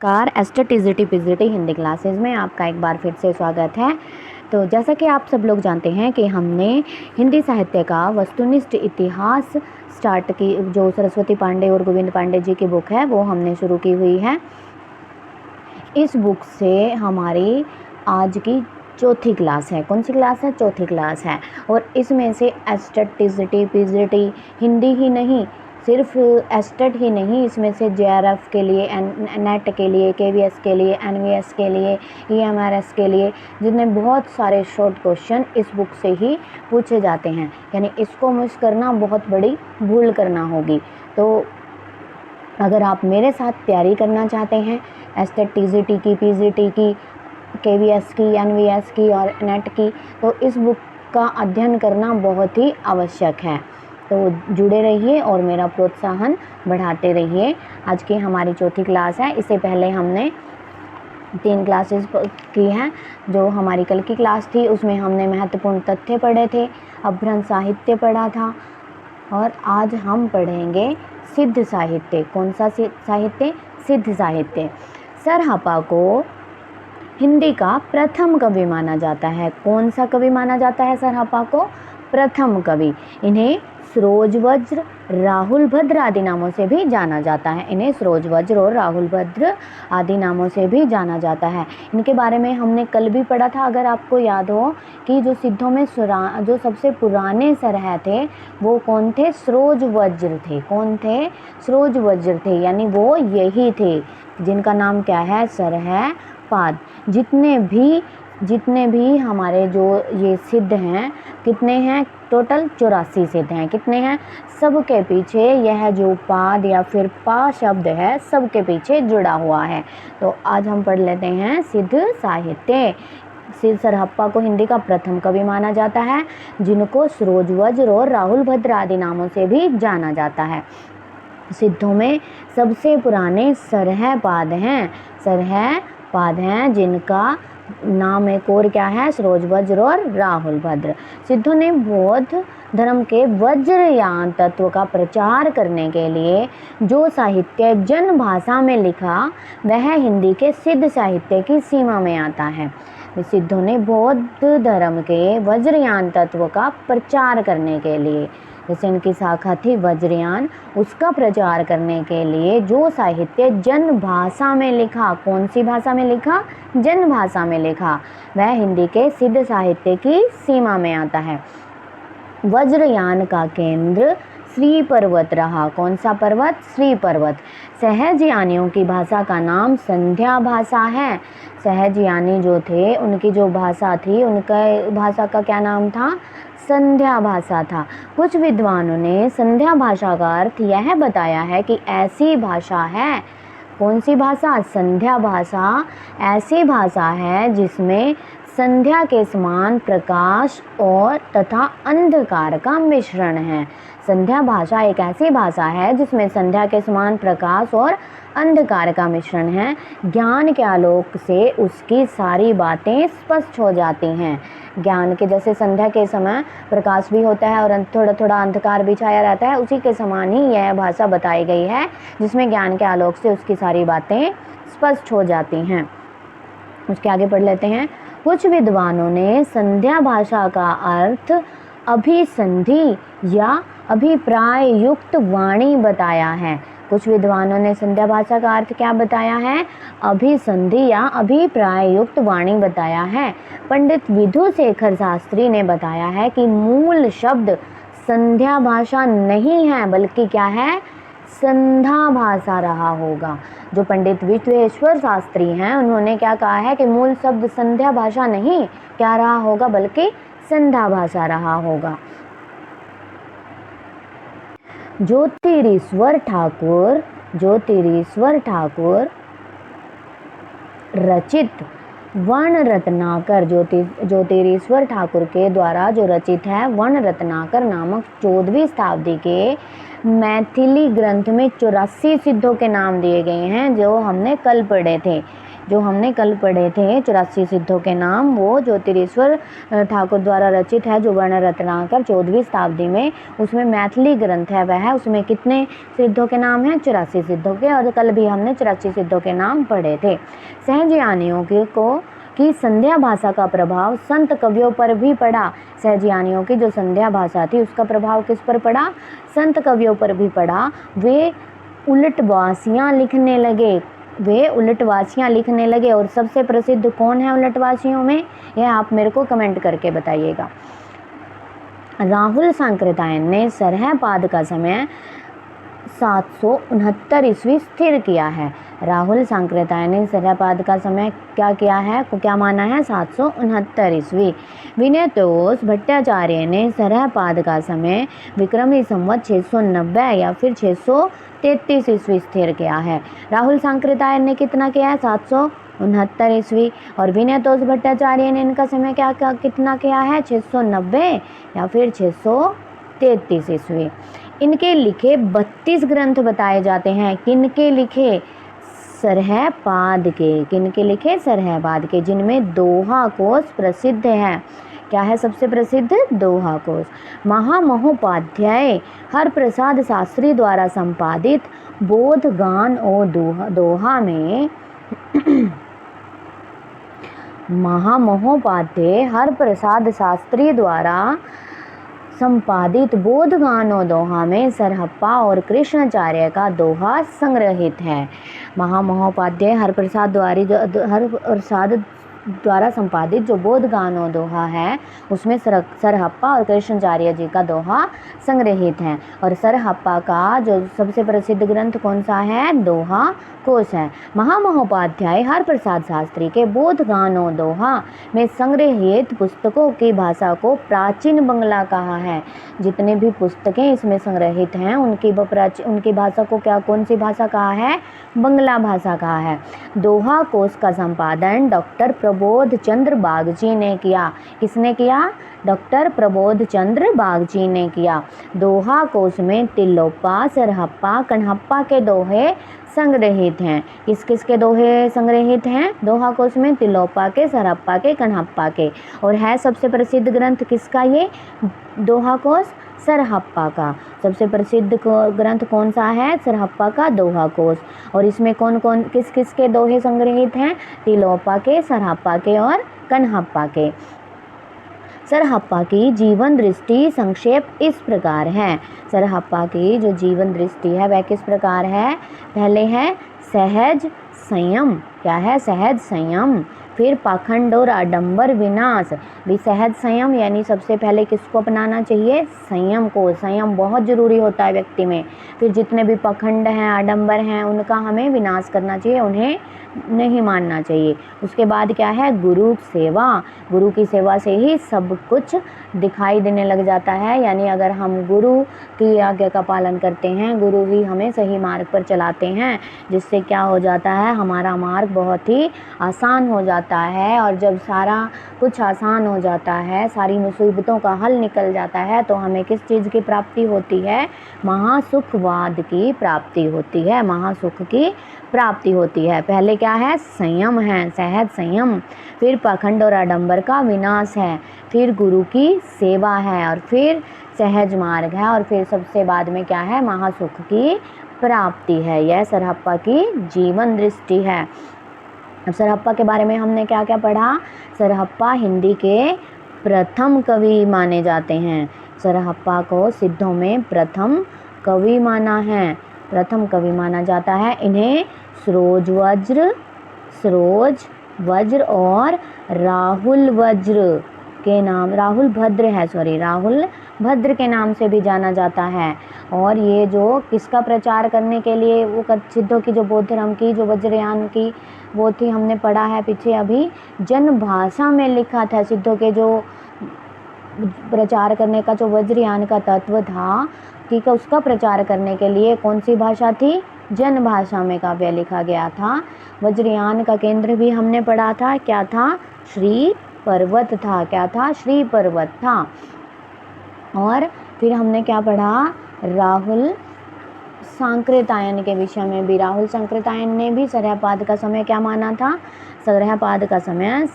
नमस्कार। Aster TGT PGT Hindi classes में आपका एक बार फिर से स्वागत है। तो जैसा कि आप सब लोग जानते हैं कि हमने हिंदी साहित्य का वस्तुनिष्ठ इतिहास स्टार्ट की, जो सरस्वती पांडे और गोविंद पांडे जी की बुक है वो हमने शुरू की हुई है। इस बुक से हमारी आज की चौथी क्लास है। कौन सी क्लास है? चौथी क्लास है। और इसमें से एस्टर टीजीटी पीजीटी हिंदी ही नहीं, सिर्फ एस्टेट ही नहीं, इसमें से जेआरएफ के लिए, नेट के लिए, केवीएस के लिए, एनवीएस के लिए, ईएमआरएस के लिए, जिनमें बहुत सारे शॉर्ट क्वेश्चन इस बुक से ही पूछे जाते हैं। यानी इसको मिस करना बहुत बड़ी भूल करना होगी। तो अगर आप मेरे साथ तैयारी करना चाहते हैं एस्टेट टीजीटी की, पीजीटी की, केवीएस की, एनवीएस की और नेट की, तो इस बुक का अध्ययन करना बहुत ही आवश्यक है। तो जुड़े रहिए और मेरा प्रोत्साहन बढ़ाते रहिए। आज की हमारी चौथी क्लास है। इससे पहले हमने 3 क्लासेस की हैं। जो हमारी कल की क्लास थी उसमें हमने महत्वपूर्ण तथ्य पढ़े थे, अपभ्रंश साहित्य पढ़ा था, और आज हम पढ़ेंगे सिद्ध साहित्य। कौन सा साहित्य? सिद्ध साहित्य। सरहपा को हिंदी का प्रथम कवि माना जाता है। कौन सा कवि माना जाता है सरहपा को? प्रथम कवि। इन्हें सरोजवज्र, राहुल भद्र आदि नामों से भी जाना जाता है। इन्हें सरोजवज्र और राहुल भद्र आदि नामों से भी जाना जाता है। इनके बारे में हमने कल भी पढ़ा था। अगर आपको याद हो कि जो सिद्धों में जो सबसे पुराने सरह थे वो कौन थे? सरोजवज्र थे। कौन थे? सरोजवज्र थे। यानी वो यही थे जिनका नाम क्या है? सरह पाद। जितने भी हमारे जो ये सिद्ध हैं, कितने हैं टोटल? 84 सिद्ध हैं। कितने हैं? सबके पीछे यह जो पाद या फिर पा शब्द है सबके पीछे जुड़ा हुआ है। तो आज हम पढ़ लेते हैं सिद्ध साहित्य। सिद्ध सरहप्पा को हिंदी का प्रथम कवि माना जाता है, जिनको सरोजवज्र और राहुल भद्र आदि नामों से भी जाना जाता है। सिद्धों में सबसे पुराने सरह पाद हैं जिनका नाम एक और क्या है? सरोजवज्र और राहुल भद्र। सिद्धों ने बौद्ध धर्म के वज्रयान तत्व का प्रचार करने के लिए जो साहित्य जन भाषा में लिखा वह हिंदी के सिद्ध साहित्य की सीमा में आता है। सिद्धों ने बौद्ध धर्म के वज्रयान तत्व का प्रचार करने के लिए, जैसे इनकी शाखा थी वज्रयान, उसका प्रचार करने के लिए जो साहित्य जन भाषा में लिखा, कौन सी भाषा में लिखा? जन भाषा में लिखा, वह हिंदी के सिद्ध साहित्य की सीमा में आता है। वज्रयान का केंद्र श्री पर्वत रहा। कौन सा पर्वत? श्री पर्वत। सहजयानियों की भाषा का नाम संध्या भाषा है। सहजयानी जो थे उनकी जो भाषा थी, उनका भाषा का क्या नाम था? संध्या भाषा था। कुछ विद्वानों ने संध्या भाषा का अर्थ यह बताया है कि ऐसी भाषा है। कौन सी भाषा? संध्या भाषा ऐसी भाषा है जिसमें संध्या के समान प्रकाश और तथा अंधकार का मिश्रण है। संध्या भाषा एक ऐसी भाषा है जिसमें संध्या के समान प्रकाश और अंधकार का मिश्रण है। ज्ञान के आलोक से उसकी सारी बातें स्पष्ट हो जाती हैं। ज्ञान के जैसे संध्या के समय प्रकाश भी होता है और थोड़ा थोड़ा अंधकार भी छाया रहता है, उसी के समान ही यह भाषा बताई गई है जिसमें ज्ञान के आलोक से उसकी सारी बातें स्पष्ट हो जाती हैं। उसके आगे पढ़ लेते हैं। कुछ विद्वानों ने संध्या भाषा का अर्थ अभिसंधि या अभिप्राय युक्त वाणी बताया है। कुछ विद्वानों ने संध्या भाषा का अर्थ क्या बताया है? अभिसंधि या अभिप्राय युक्त वाणी बताया है। पंडित विधुशेखर शास्त्री ने बताया है कि मूल शब्द संध्या भाषा नहीं है बल्कि क्या है? संध्या भाषा रहा होगा। जो पंडित विधुशेखर शास्त्री हैं उन्होंने क्या कहा है कि मूल शब्द संध्या भाषा नहीं क्या रहा होगा बल्कि संध्या भाषा रहा होगा। ज्योतिरीश्वर ठाकुर रचित वर्ण रत्नाकर, ज्योतिरीश्वर ठाकुर के द्वारा जो रचित है वर्ण रत्नाकर नामक 14वीं शताब्दी के मैथिली ग्रंथ में 84 सिद्धों के नाम दिए गए हैं जो हमने कल पढ़े थे। जो हमने कल पढ़े थे 84 सिद्धों के नाम, वो ज्योतिरेश्वर ठाकुर द्वारा रचित है, जो वर्ण रत्नाकर 14वीं शताब्दी में, उसमें मैथिली ग्रंथ है वह, उसमें कितने सिद्धों के नाम हैं? 84 सिद्धों के। और कल भी हमने 84 सिद्धों के नाम पढ़े थे। सहजयानियों की संध्या भाषा का प्रभाव संत कवियों पर भी पड़ा। सहजयानियों की जो संध्या भाषा थी उसका प्रभाव किस पर पड़ा? संत कवियों पर भी पड़ा। वे उलटवासियाँ लिखने लगे। और सबसे प्रसिद्ध कौन है उलटवासियों में? यह आप मेरे को कमेंट करके बताइएगा। राहुल सांकृत्यायन ने सरहपाद का समय 769 ईस्वी स्थिर किया है। राहुल सांकृत्यायन ने सरहपाद का समय क्या किया है, क्या माना है? 769 ईस्वी। विनयतोष भट्टाचार्य ने सरहपाद का समय विक्रमी संवत 690 या फिर 633 ईस्वी स्थिर किया है। राहुल सांकृत्यायन ने कितना किया है? 769 ईस्वी। और विनयतोष भट्टाचार्य ने इनका समय कितना किया है? 690 या फिर 633 ईस्वी। इनके लिखे 32 ग्रंथ बताए जाते हैं। किनके लिखे? सरहपाद के। किनके लिखे? सरहपाद के, जिनमें दोहा कोश प्रसिद्ध है। क्या है सबसे प्रसिद्ध? दोहा कोश। महामहोपाध्याय हरप्रसाद शास्त्री द्वारा संपादित बोधगान और दोहा में महामहोपाध्याय हरप्रसाद शास्त्री द्वारा संपादित बोधगानों दोहा में सरहप्पा और कृष्णाचार्य का दोहा संग्रहित है। महामहोपाध्याय हरप्रसाद द्वारा संपादित जो बोधगानों दोहा है उसमें सरहप्पा और कृष्णाचार्य जी का दोहा संग्रहित है। और सरहप्पा का जो सबसे प्रसिद्ध ग्रंथ कौन सा है? दोहा कोश है। महामहोपाध्याय हरप्रसाद शास्त्री के बोधगानों दोहा में संग्रहित पुस्तकों की भाषा को प्राचीन बंगला कहा है। जितने भी पुस्तकें इसमें संग्रहित हैं उनकी भाषा को कौन सी भाषा कहा है? बंगला भाषा कहा है। दोहा कोश का संपादन डॉक्टर प्रबोध चंद्र बागची ने किया। किसने किया? डॉक्टर प्रबोध चंद्र बागची ने किया। दोहा कोश में तिलोप्पा, सरहप्पा, कन्हप्पा के दोहे संग्रहित हैं। किस किस के दोहे संग्रहित हैं दोहा कोश में? तिलोप्पा के, सरहप्पा के, कन्हप्पा के। और है सबसे प्रसिद्ध ग्रंथ किसका ये दोहा कोश? सरहप्पा का। सबसे प्रसिद्ध ग्रंथ कौन सा है? सरहप्पा का दोहा कोश। और इसमें किस किस के दोहे संग्रहित हैं? तिलोप्पा के, सरहप्पा के और कन्हप्पा के। सरहप्पा की जीवन दृष्टि संक्षेप इस प्रकार है। सरहप्पा की जो जीवन दृष्टि है वह किस प्रकार है? पहले है सहज संयम। क्या है? सहज संयम। फिर पाखंड और आडंबर विनाश। भी सहज संयम यानी सबसे पहले किसको अपनाना चाहिए? संयम को। संयम बहुत ज़रूरी होता है व्यक्ति में। फिर जितने भी पाखंड हैं, आडंबर हैं, उनका हमें विनाश करना चाहिए, उन्हें नहीं मानना चाहिए। उसके बाद क्या है? गुरु सेवा। गुरु की सेवा से ही सब कुछ दिखाई देने लग जाता है। यानी अगर हम गुरु की आज्ञा का पालन करते हैं, गुरु ही हमें सही मार्ग पर चलाते हैं, जिससे क्या हो जाता है? हमारा मार्ग बहुत ही आसान हो जाता है। और जब सारा कुछ आसान हो जाता है, सारी मुसीबतों का हल निकल जाता है, तो हमें किस चीज़ की प्राप्ति होती है? महासुखवाद की प्राप्ति होती है। महासुख की प्राप्ति होती है। पहले क्या है? संयम है, सहज संयम। फिर पाखंड और आडंबर का विनाश है। फिर गुरु की सेवा है। और फिर सहज मार्ग है। और फिर सबसे बाद में क्या है? महासुख की प्राप्ति है। यह सरहप्पा की जीवन दृष्टि है। अब सरहप्पा के बारे में हमने क्या क्या पढ़ा? सरहप्पा हिंदी के प्रथम कवि माने जाते हैं। सरहप्पा को सिद्धों में प्रथम कवि माना है, प्रथम कवि माना जाता है। इन्हें सरोज वज्र और राहुल वज्र के नाम, राहुल भद्र के नाम से भी जाना जाता है। और ये जो किसका प्रचार करने के लिए वो सिद्धों की जो बौद्ध धर्म की जो वज्रयान की वो थी, हमने पढ़ा है पीछे अभी, जन भाषा में लिखा था। सिद्धों के जो प्रचार करने का जो वज्रयान का तत्व था, ठीक है, उसका प्रचार करने के लिए कौन सी भाषा थी? जन भाषा में काव्य लिखा गया था। वज्रयान का केंद्र भी हमने पढ़ा था, क्या था? श्री पर्वत था। क्या था? श्री पर्वत था। और फिर हमने क्या पढ़ा? सांकृतायन के विषय में भी राहुल सांकृतायन ने भी सरहपाद का समय क्या माना था? सरहपाद का समय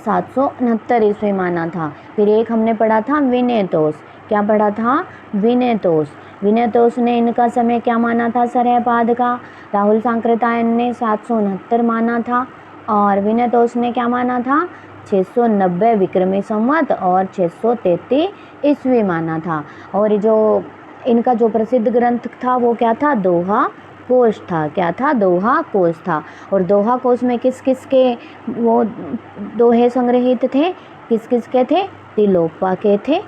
769 ईस्वी माना था। फिर एक हमने पढ़ा था विनेतोष। क्या पढ़ा था? विनेतोष। विनेतोष ने इनका समय क्या माना था सरहपाद का? राहुल सांकृतायन ने 769 माना था और विनेतोष ने क्या माना था? 690 विक्रमी संवत और 633 ईस्वी माना था। और जो इनका जो प्रसिद्ध ग्रंथ था वो क्या था? दोहा कोश था। क्या था? दोहा कोश था। और दोहा कोश में किस किस के वो दोहे संग्रहित थे? किस किस के थे? तिलोपा के थे।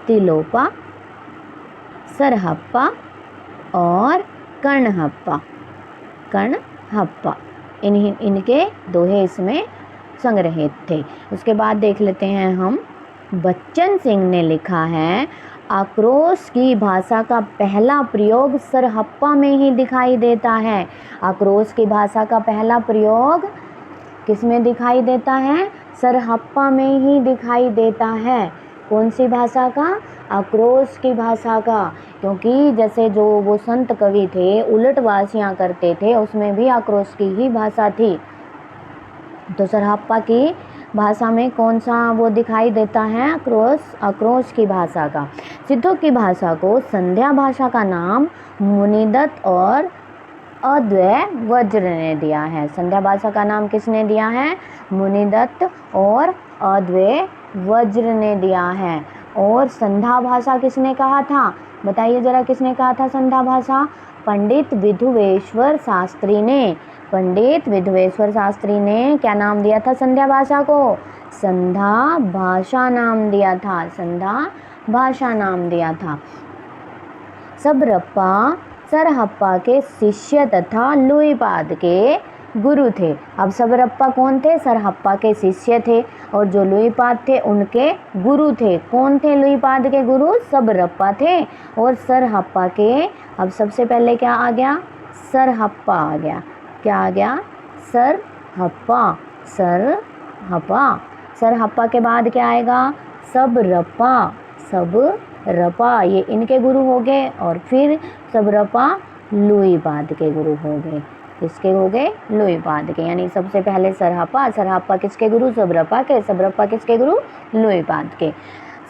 तिलोपा, सरहप्पा और कर्णहप्पा। कर्णहप्पा इनके दोहे इसमें संग्रहित थे। उसके बाद देख लेते हैं हम, बच्चन सिंह ने लिखा है, आक्रोश की भाषा का पहला प्रयोग सरहप्पा में ही दिखाई देता है। आक्रोश की भाषा का पहला प्रयोग किस में दिखाई देता है? सरहप्पा में ही दिखाई देता है। कौन सी भाषा का? आक्रोश की भाषा का। क्योंकि जैसे जो वो संत कवि थे उलटवासियाँ करते थे, उसमें भी आक्रोश की ही भाषा थी। तो सरहप्पा की भाषा में कौन सा वो दिखाई देता है? आक्रोश की भाषा का। सिद्धों की भाषा को संध्या भाषा का नाम मुनिदत्त और अद्वैय वज्र ने दिया है। संध्या भाषा का नाम किसने दिया है? मुनिदत्त और अद्वैय वज्र ने दिया है। और संध्या भाषा किसने कहा था? बताइए जरा, किसने कहा था संध्या भाषा? पंडित विधुवेश्वर शास्त्री ने। पंडित विधुवेश्वर शास्त्री ने क्या नाम दिया था संध्या भाषा को? संध्या भाषा नाम दिया था। संध्या भाषा नाम दिया था। सबरप्पा सरहप्पा के शिष्य तथा लुईपाद के गुरु थे। अब सबरप्पा कौन थे? सरहप्पा के शिष्य थे और जो लुईपाद थे उनके गुरु थे। कौन थे लुईपाद के गुरु? सबरप्पा थे। और सरहप्पा के, अब सबसे पहले क्या आ गया? सरहप्पा आ गया। क्या आ गया? सरहप्पा। सरहप्पा। सरहप्पा के बाद क्या आएगा? सबरप्पा। सबरप्पा ये इनके गुरु हो गए और फिर सबरप्पा लुईपाद के गुरु हो गए। किसके हो गए? लुईपाद के। यानी सबसे पहले सरहप्पा। सरहप्पा किसके गुरु? सबरप्पा के। सबरप्पा किसके गुरु? लुईपाद के।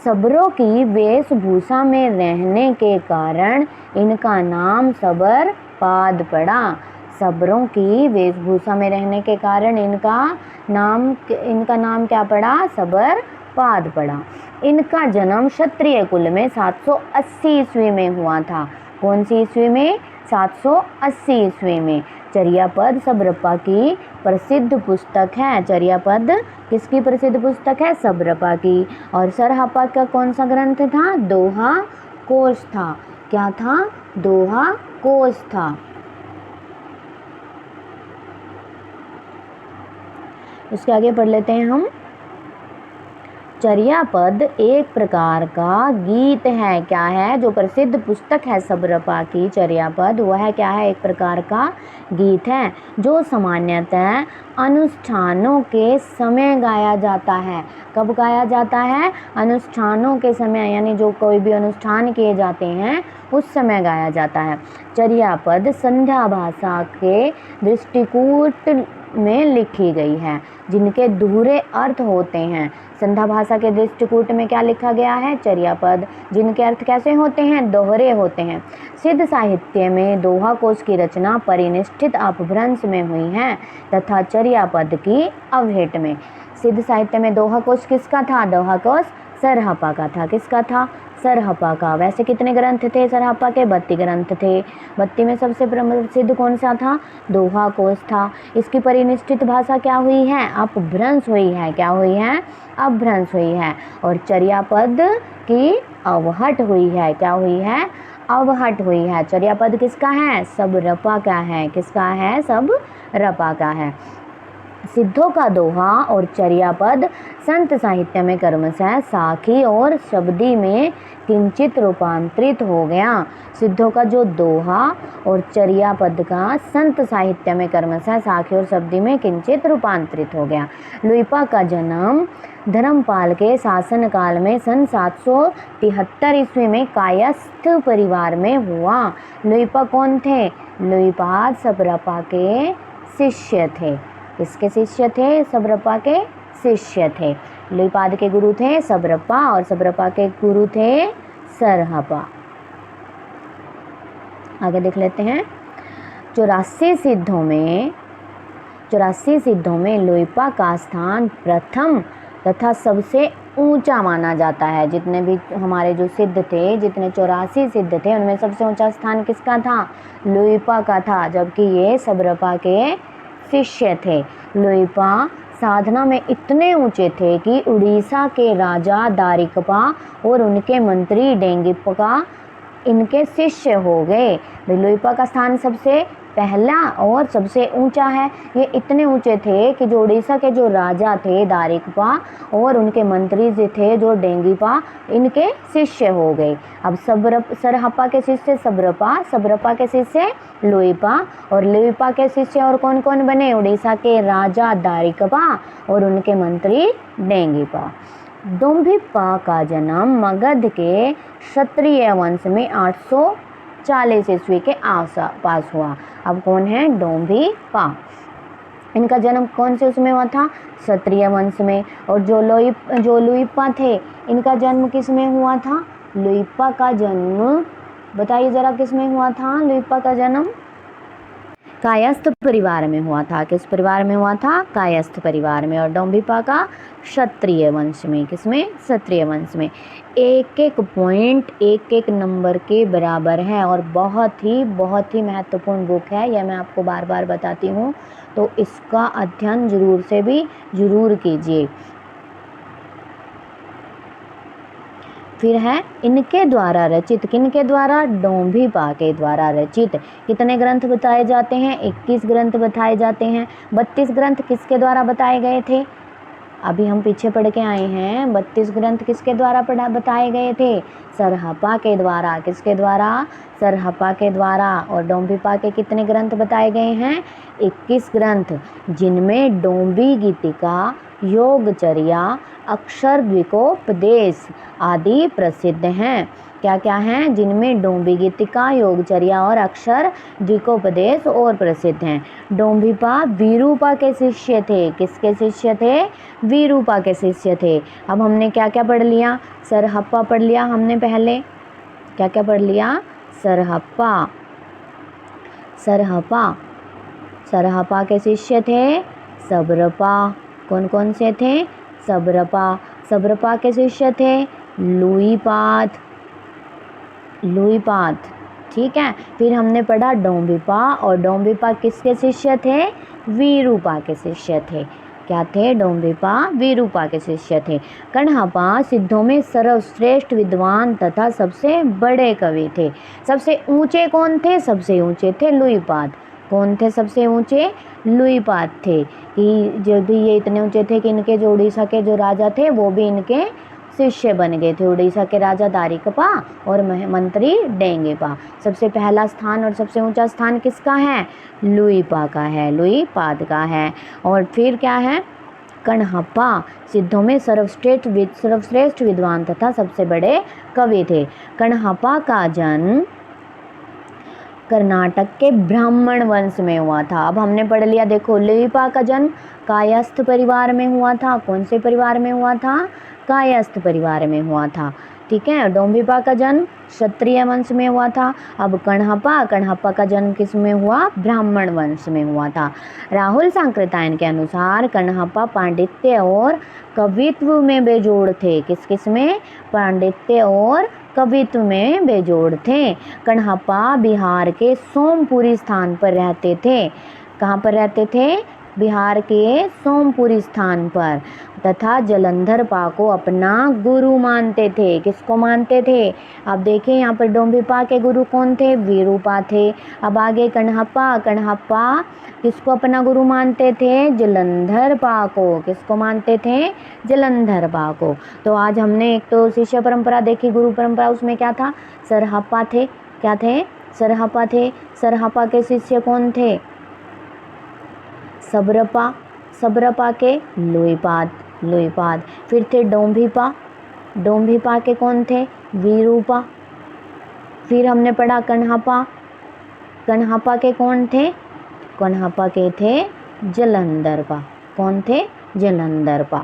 सबरों की वेशभूषा में रहने के कारण इनका नाम सबरपाद पड़ा। सबरों की वेशभूषा में रहने के कारण इनका नाम क्या पड़ा? सबरपाद पड़ा। इनका जन्म क्षत्रिय कुल में 780 ईस्वी में हुआ था। कौन सी ईस्वी में? 780 ईस्वी में। चर्यापद सबरप्पा की प्रसिद्ध पुस्तक है। चर्यापद किसकी प्रसिद्ध पुस्तक है? सबरप्पा की। और सरहप्पा का कौन सा ग्रंथ था? दोहा कोश था। क्या था? दोहा कोश था। इसके आगे पढ़ लेते हैं हम। चर्यापद एक प्रकार का गीत है। क्या है? जो प्रसिद्ध पुस्तक है सबरप्पा की चर्यापद, वह क्या है? एक प्रकार का गीत है जो सामान्यतः अनुष्ठानों के समय गाया जाता है। कब गाया जाता है? अनुष्ठानों के समय, यानी जो कोई भी अनुष्ठान किए जाते हैं उस समय गाया जाता है। चर्यापद संध्या भाषा के दृष्टिकूट में लिखी गई है, जिनके दोहरे अर्थ होते हैं। संध्या भाषा के दृष्टिकूट में क्या लिखा गया है? चर्यापद, जिनके अर्थ कैसे होते हैं? दोहरे होते हैं। सिद्ध साहित्य में दोहा कोश की रचना परिनिष्ठित अपभ्रंश में हुई है तथा चर्यापद की अवहेट में। सिद्ध साहित्य में दोहा कोश किसका था? दोहा कोश सरहप्पा का था। किसका था? सरहप्पा का। वैसे कितने ग्रंथ थे सरहप्पा के? 32 ग्रंथ थे। 32 में सबसे प्रसिद्ध कौन सा था? दोहा कोश था। इसकी परिनिष्ठित भाषा क्या हुई है? अपभ्रंश हुई है। क्या हुई है? अपभ्रंश हुई है। और चर्यापद की अवहट हुई है। क्या हुई है? अवहट हुई है। चर्यापद किसका है? सबरप्पा का है। किसका है? सबरप्पा का है। सिद्धों का दोहा और चर्यापद संत साहित्य में क्रमशः साखी और शब्दी में किंचित रूपांतरित हो गया। सिद्धों का जो दोहा और चर्या पद का संत साहित्य में क्रमशः साखी और शब्दी में किंचित रूपांतरित हो गया। लुइपा का जन्म धर्मपाल के शासनकाल में सन 773 ईस्वी में कायस्थ परिवार में हुआ। लुइपा कौन थे? लुइपा शबरपा के शिष्य थे। किसके शिष्य थे? शबरपा के शिष्य थे। लुइपाद के गुरु थे शबरपा और शबरपा के गुरु थे सरहपा। आगे देख लेते हैं। 84 सिद्धों में लुइपा का स्थान प्रथम तथा सबसे ऊंचा माना जाता है। जितने भी हमारे जो सिद्ध थे, जितने 84 सिद्ध थे, उनमें सबसे ऊंचा स्थान किसका था? लुइपा का था, जबकि ये शबरपा के शिष्य थे। लुइपा साधना में इतने ऊंचे थे कि उड़ीसा के राजा दारिकपा और उनके मंत्री डेंगिपका इनके शिष्य हो गए। लुइपा का स्थान सबसे पहला और सबसे ऊंचा है। ये इतने ऊंचे थे कि जो उड़ीसा के जो राजा थे दारिकपा और उनके मंत्री जो थे जो डेंगिपा, इनके शिष्य हो गए। अब सरहपा के शिष्य शबरपा, शबरपा के शिष्य लुइपा और लुइपा के शिष्य और कौन कौन बने? उड़ीसा के राजा दारिकपा और उनके मंत्री डेंगिपा। डोम्भिपा का जन्म मगध के क्षत्रिय वंश में 840 ईस्वी के आसपास हुआ। अब कौन है? डोम्भिपा। इनका जन्म कौन से उसमें हुआ था? क्षत्रिय वंश में। और जो लुइपा थे, इनका जन्म किस में हुआ था? लुइपा का जन्म बताइए जरा किस में हुआ था? लुइपा का जन्म कायस्थ परिवार में हुआ था। किस परिवार में हुआ था? कायस्थ परिवार में। और डोम्भिपा का क्षत्रिय वंश में। किसमें? क्षत्रिय वंश में। एक एक पॉइंट एक एक नंबर के बराबर है और बहुत ही महत्वपूर्ण बुक है। यह मैं आपको बार बार बताती हूँ, तो इसका अध्ययन जरूर कीजिए। फिर है इनके द्वारा रचित। किनके द्वारा? डोम्भिपा के द्वारा रचित। कितने ग्रंथ बताए जाते हैं? 21 ग्रंथ बताए जाते हैं। 32 ग्रंथ किसके द्वारा बताए गए थे? अभी हम पीछे पढ़ के आए हैं। 32 ग्रंथ किसके द्वारा बताए गए थे? सरहपा के द्वारा। किसके द्वारा? सरहपा के द्वारा। और डोम्भिपा के कितने ग्रंथ बताए गए हैं? 21 ग्रंथ, जिनमें डोम्बी गीतिका, योगचर्या, अक्षर द्विकोपदेश आदि प्रसिद्ध हैं। क्या क्या हैं? जिनमें डोम्बी गीतिका, योगचर्या और अक्षर द्विकोपदेश और प्रसिद्ध हैं। डोम्भिपा विरूपा के शिष्य थे। किसके शिष्य थे? विरूपा के शिष्य थे। अब हमने क्या क्या पढ़ लिया? सरहपा पढ़ लिया हमने पहले। क्या क्या पढ़ लिया? सरहपा सरहपा के शिष्य थे शबरपा। कौन कौन से थे? शबरपा के शिष्य थे लुइपाद। ठीक है। फिर हमने पढ़ा डोम्भिपा, और डोम्भिपा किसके शिष्य थे? विरूपा के शिष्य थे। क्या थे? डोम्भिपा विरूपा के शिष्य थे। कण्हपा सिद्धों में सर्वश्रेष्ठ विद्वान तथा सबसे बड़े कवि थे। सबसे ऊंचे कौन थे? सबसे ऊंचे थे लुइपाद। कौन थे सबसे ऊंचे? लुइपाद थे। कि जो भी ये इतने ऊंचे थे कि इनके जो उड़ीसा के जो राजा थे वो भी इनके शिष्य बन गए थे। उड़ीसा के राजा दारिकपा और मंत्री डेंगिपा। सबसे पहला स्थान और सबसे ऊंचा स्थान किसका है? लुइपा का है, लुइपाद का है। और फिर क्या है? कण्हपा सिद्धों में सर्वश्रेष्ठ विद्वान तथा सबसे बड़े कवि थे। कण्हपा का जन्म कर्नाटक के ब्राह्मण वंश में हुआ था। अब हमने पढ़ लिया, देखो लुइपा का जन्म कायस्थ परिवार में हुआ था। कौन से परिवार में हुआ था? कायस्थ परिवार में हुआ था। ठीक है। डोम्भिपा का जन्म क्षत्रिय वंश में हुआ था। अब कण्हपा का जन्म किस में हुआ? ब्राह्मण वंश में हुआ था। राहुल सांकृत्यायन के अनुसार कण्हपा पांडित्य और कवित्व में बेजोड़ थे। किस में? पांडित्य और कवित्व में बेजोड़ थे। कण्हपा बिहार के सोमपुरी स्थान पर रहते थे। कहाँ पर रहते थे? बिहार के सोमपुरी स्थान पर, तथा जलंधरपा को अपना गुरु मानते थे। किसको मानते थे? अब देखिए यहाँ पर डोम्भिपा के गुरु कौन थे? वीरूपा थे। अब आगे कण्हप्पा, कण्हप्पा किसको अपना गुरु मानते थे? जलंधरपा को। किसको मानते थे? जलंधरपा को। तो आज हमने एक तो शिष्य परंपरा देखी, गुरु परंपरा, उसमें क्या था? सरहप्पा थे। क्या थे? सरहप्पा थे। सरहप्पा के शिष्य कौन थे? सब्रपा। सब्रपा के लुइपाद। लुइपाद। फिर थे डोम्भिपा। डोम्भिपा के कौन थे? वीरूपा। फिर हमने पढ़ा कण्हप्पा। कण्हप्पा के कौन थे? कण्हप्पा के थे जलंधरपा। कौन थे? जलंधरपा।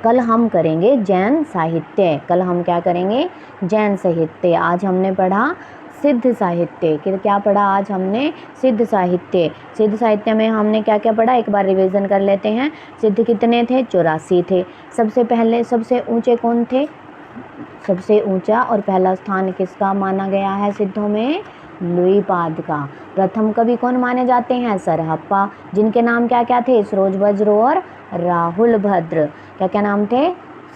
कल हम करेंगे जैन साहित्य। कल हम क्या करेंगे? जैन साहित्य। आज हमने पढ़ा सिद्ध साहित्य। क्या पढ़ा आज हमने? सिद्ध साहित्य। सिद्ध साहित्य में हमने क्या क्या पढ़ा? एक बार रिवीजन कर लेते हैं। सिद्ध कितने थे? 84 थे। सबसे पहले सबसे ऊंचे कौन थे? सबसे ऊंचा और पहला स्थान किसका माना गया है सिद्धों में? लुइपाद का। प्रथम कवि कौन माने जाते हैं? सरहप्पा, जिनके नाम क्या क्या थे? सरोजवज्र और राहुल भद्र। क्या क्या नाम थे?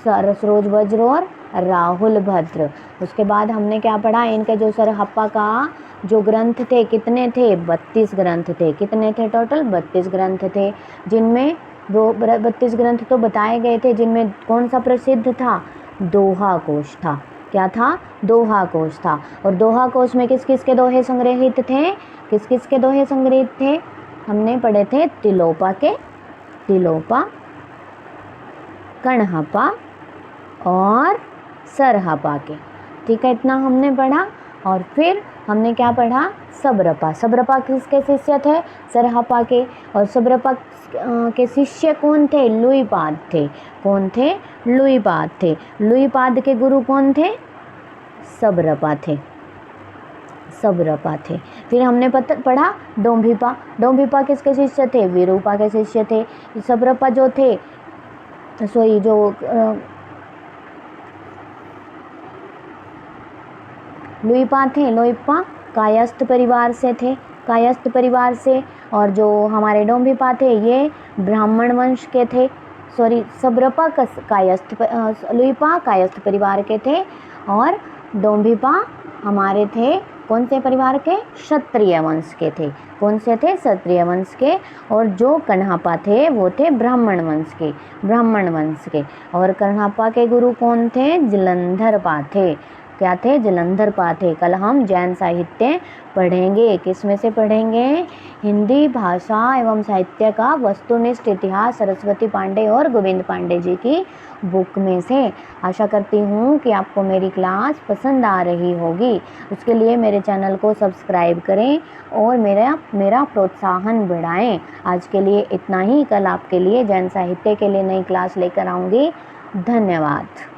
सरोजवज्र और राहुल भद्र। उसके बाद हमने क्या पढ़ा? इनके जो सरहप्पा का जो ग्रंथ थे कितने थे? 32 ग्रंथ थे। कितने थे टोटल? 32 ग्रंथ थे, जिनमें वो 32 ग्रंथ तो बताए गए थे, जिनमें कौन सा प्रसिद्ध था? दोहा कोश था। क्या था? दोहा कोश था। और दोहा कोश में किस किस के दोहे संग्रहित थे? किस किस के दोहे संग्रहित थे? हमने पढ़े थे तिलोपा के, तिलोपा, कण्हप्पा और सरहप्पा के। ठीक है, इतना हमने पढ़ा। और फिर हमने क्या पढ़ा? सब्रपा। सब्रपा किसके शिष्य थे? सरहप्पा के। और सब्रपा के शिष्य कौन थे? लुइपाद थे। कौन थे? लुइपाद थे। लुइपाद के गुरु कौन थे? सब्रपा थे। सब्रपा थे। फिर हमने पढ़ा डोम्भिपा। डोम्भिपा किसके शिष्य थे? वीरूपा के शिष्य थे। सब्रपा जो थे, सॉरी, जो लुइपा थे, लुइपा कायस्थ परिवार से थे। कायस्थ परिवार से। और जो हमारे डोम्भिपा थे ये ब्राह्मण वंश के थे। सॉरी, सब्रपा कायस्थ, लुइपा कायस्थ परिवार के थे और डोम्भिपा हमारे थे कौन से परिवार के? क्षत्रिय वंश के थे। कौन से थे? क्षत्रिय वंश के। और जो कण्हप्पा थे वो थे ब्राह्मण वंश के। ब्राह्मण वंश के। और कण्हप्पा के गुरु कौन थे? जलंधरपा थे। क्या थे? जलंधरपा थे। कल हम जैन साहित्य पढ़ेंगे। किस में से पढ़ेंगे? हिंदी भाषा एवं साहित्य का वस्तुनिष्ठ इतिहास, सरस्वती पांडे और गोविंद पांडे जी की बुक में से। आशा करती हूँ कि आपको मेरी क्लास पसंद आ रही होगी। उसके लिए मेरे चैनल को सब्सक्राइब करें और मेरा प्रोत्साहन बढ़ाएं। आज के लिए इतना ही। कल आपके लिए जैन साहित्य के लिए नई क्लास लेकर आऊँगी। धन्यवाद।